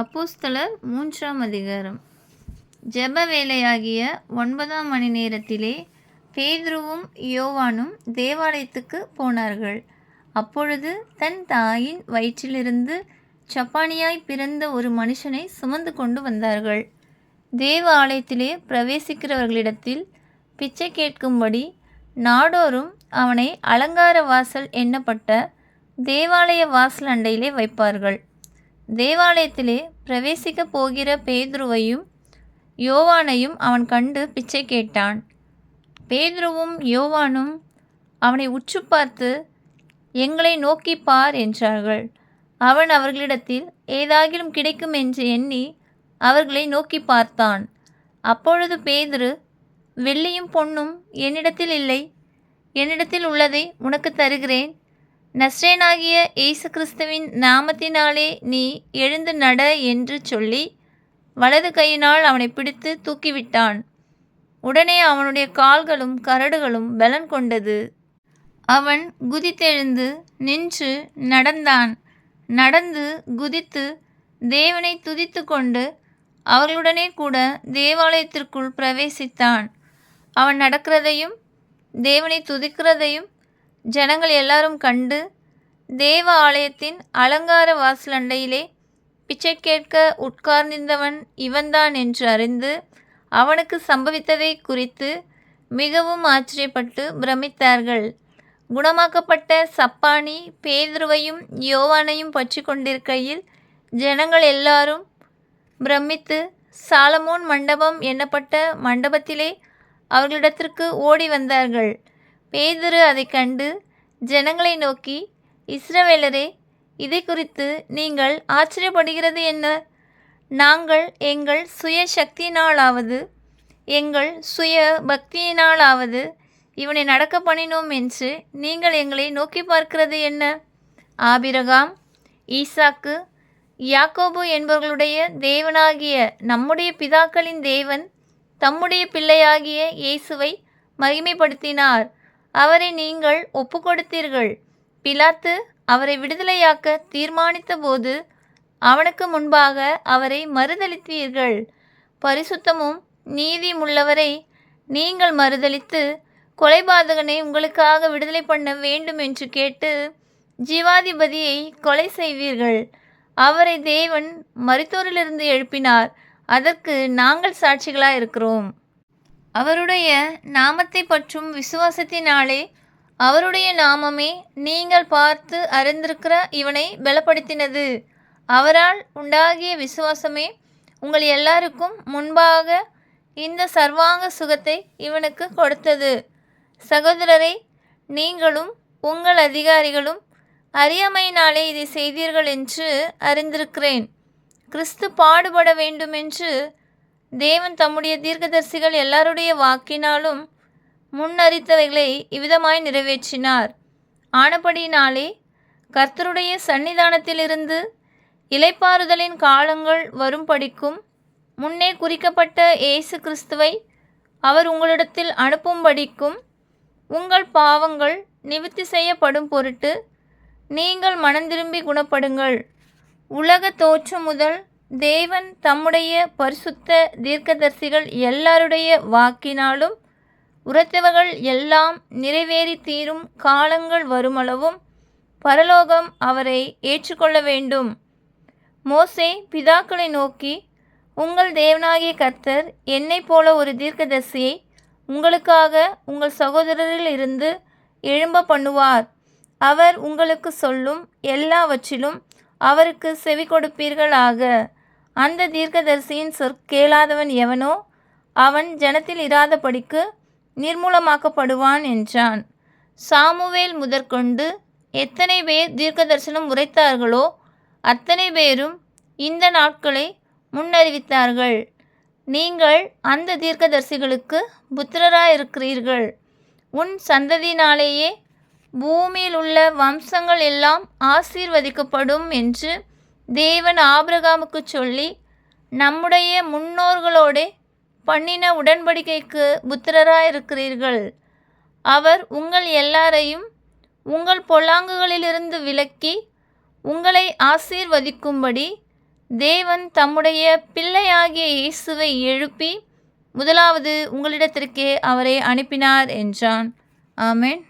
அப்போஸ்தலர் 3ஆம் அதிகாரம். ஜெப வேளையாகிய 9ஆம் மணி நேரத்திலே பேதுருவும் யோவானும் தேவாலயத்துக்குப் போனார்கள். அப்பொழுது தன் தாயின் வயிற்றிலிருந்து சப்பாணியாய் பிறந்த ஒரு மனுஷனைச் சுமந்து கொண்டு வந்தார்கள். தேவ ஆலயத்திலே பிரவேசிக்கிறவர்களிடத்தில் பிச்சை கேட்கும்படி நாடோறும் அவனை அலங்கார வாசல் எண்ணப்பட்ட தேவாலய வாசல் அண்டையிலே வைப்பார்கள். தேவாலயத்திலே பிரவேசிக்கப் போகிற பேதுருவையும் யோவானையும் அவன் கண்டு பிச்சை கேட்டான். பேதுருவும் யோவானும் அவனை உற்று பார்த்து, எங்களை நோக்கிப் பார் என்றார்கள். அவன் அவர்களிடத்தில் ஏதாகிலும் கிடைக்கும் என்று எண்ணி அவர்களை நோக்கி பார்த்தான். அப்பொழுது பேதுரு, வெள்ளியும் பொன்னும் என்னிடத்தில் இல்லை, என்னிடத்தில் உள்ளதை உனக்கு தருகிறேன். நசரேயனாகிய இயேசு கிறிஸ்துவின் நாமத்தினாலே நீ எழுந்து நட என்று சொல்லி வலது கையினால் அவனை பிடித்து தூக்கிவிட்டான். உடனே அவனுடைய கால்களும் கரடுகளும் பலன் கொண்டது. அவன் குதித்தெழுந்து நின்று நடந்தான். நடந்து குதித்து தேவனை துதித்து கொண்டு அவர்களுடனே கூட தேவாலயத்திற்குள் பிரவேசித்தான். அவன் நடக்கிறதையும் தேவனை துதிக்கிறதையும் ஜனங்கள் எல்லாரும் கண்டு, தேவ ஆலயத்தின் அலங்கார வாசல் அண்டையிலே பிச்சை கேட்க உட்கார்ந்திருந்தவன் இவன்தான் என்று அறிந்து அவனுக்கு சம்பவித்ததை குறித்து மிகவும் ஆச்சரியப்பட்டு பிரமித்தார்கள். குணமாக்கப்பட்ட சப்பாணி பேதுருவையும் யோவானையும் பற்றி கொண்டிருக்கையில் ஜனங்கள் எல்லாரும் பிரமித்து சாலமோன் மண்டபம் எண்ணப்பட்ட மண்டபத்திலே அவர்களிடத்திற்கு ஓடி வந்தார்கள். பேதுரு அதை கண்டு ஜனங்களை நோக்கி, இஸ்ரவேலரே, இதை குறித்து நீங்கள் ஆச்சரியப்படுகிறது என்ன? நாங்கள் எங்கள் சுய சக்தியினாலாவது எங்கள் சுய பக்தியினாலாவது இவனை நடக்க பண்ணினோம் என்று நீங்கள் எங்களை நோக்கி பார்க்கிறது என்ன? ஆபிரகாம், ஈசாக்கு, யாக்கோபு என்பவர்களுடைய தேவனாகிய நம்முடைய பிதாக்களின் தேவன் தம்முடைய பிள்ளையாகிய இயேசுவை மகிமைப்படுத்தினார். அவரை நீங்கள் ஒப்புக்கொடுத்தீர்கள். பிலாத்து அவரை விடுதலையாக்க தீர்மானித்த போது அவனுக்கு முன்பாக அவரை மறுதலித்தீர்கள். பரிசுத்தமும் நீதியுமுள்ளவரை நீங்கள் மறுதலித்து கொலைபாதகனை உங்களுக்காக விடுதலை பண்ண வேண்டும் என்று கேட்டு ஜீவாதிபதியை கொலை செய்வீர்கள். அவரை தேவன் மரித்தோரிலிருந்து எழுப்பினார். அதற்கு நாங்கள் சாட்சிகளாயிருக்கிறோம். அவருடைய நாமத்தை பற்றும் விசுவாசத்தினாலே அவருடைய நாமமே நீங்கள் பார்த்து அறிந்திருக்கிற இவனை பலப்படுத்தினது. அவரால் உண்டாகிய விசுவாசமே உங்கள் எல்லாருக்கும் முன்பாக இந்த சர்வாங்க சுகத்தை இவனுக்கு கொடுத்தது. சகோதரரை, நீங்களும் உங்கள் அதிகாரிகளும் அறியாமையினாலே இதை செய்தீர்கள் என்று அறிந்திருக்கிறேன். கிறிஸ்து பாடுபட வேண்டுமென்று தேவன் தம்முடைய தீர்க்கதரிசிகள் எல்லாருடைய வாக்கினாலும் முன்னறித்தவைகளை இவ்விதமாய் நிறைவேற்றினார். ஆனபடியினாலே கர்த்தருடைய சந்நிதானத்திலிருந்து இளைப்பாறுதலின் காலங்கள் வரும்படிக்கும் முன்னே குறிக்கப்பட்ட இயேசு கிறிஸ்துவை அவர் உங்களிடத்தில் அனுப்பும்படிக்கும் உங்கள் பாவங்கள் நிவிர்த்தி செய்யப்படும் பொருட்டு நீங்கள் மனந்திரும்பி குணப்படுங்கள். உலக தோற்றம் முதல் தேவன் தம்முடைய பரிசுத்த தீர்க்கதரிசிகள் எல்லாருடைய வாக்கினாலும் உரைத்தவர்கள் எல்லாம் நிறைவேறி தீரும் காலங்கள் வருமளவும் பரலோகம் அவரை ஏற்றுக்கொள்ள வேண்டும். மோசே பிதாக்களை நோக்கி, உங்கள் தேவனாகிய கர்த்தர் என்னைப் போல ஒரு தீர்க்கதரிசியை உங்களுக்காக உங்கள் சகோதரரில் இருந்து எழும்ப பண்ணுவார். அவர் உங்களுக்கு சொல்லும் எல்லாவற்றிலும் அவருக்கு செவி கொடுப்பீர்களாக. அந்த தீர்க்கதரிசியின் கேளாதவன் எவனோ அவன் ஜனத்தில் இராதபடிக்கு நிர்மூலமாக்கப்படுவான் என்றான். சாமுவேல் முதற்கொண்டு எத்தனை பேர் தீர்க்கதரிசனம் உரைத்தார்களோ அத்தனை பேரும் இந்த நாட்களை முன்னறிவித்தார்கள். நீங்கள் அந்த தீர்க்கதரிசிகளுக்கு புத்திரராயிருக்கிறீர்கள். உன் சந்ததியினாலேயே பூமியில் உள்ள வம்சங்கள் எல்லாம் ஆசீர்வதிக்கப்படும் என்று தேவன் ஆபிரகாமுக்கு சொல்லி நம்முடைய முன்னோர்களோடே பண்ணின உடன்படிக்கைக்கு புத்திரராயிருக்கிறீர்கள். அவர் உங்கள் எல்லாரையும் உங்கள் பொல்லாங்குகளிலிருந்து விலக்கி உங்களை ஆசீர்வதிக்கும்படி தேவன் தம்முடைய பிள்ளையாகிய இயேசுவை எழுப்பி முதலாவது உங்களிடத்திற்கே அவரை அனுப்பினார் என்றான். ஆமென்.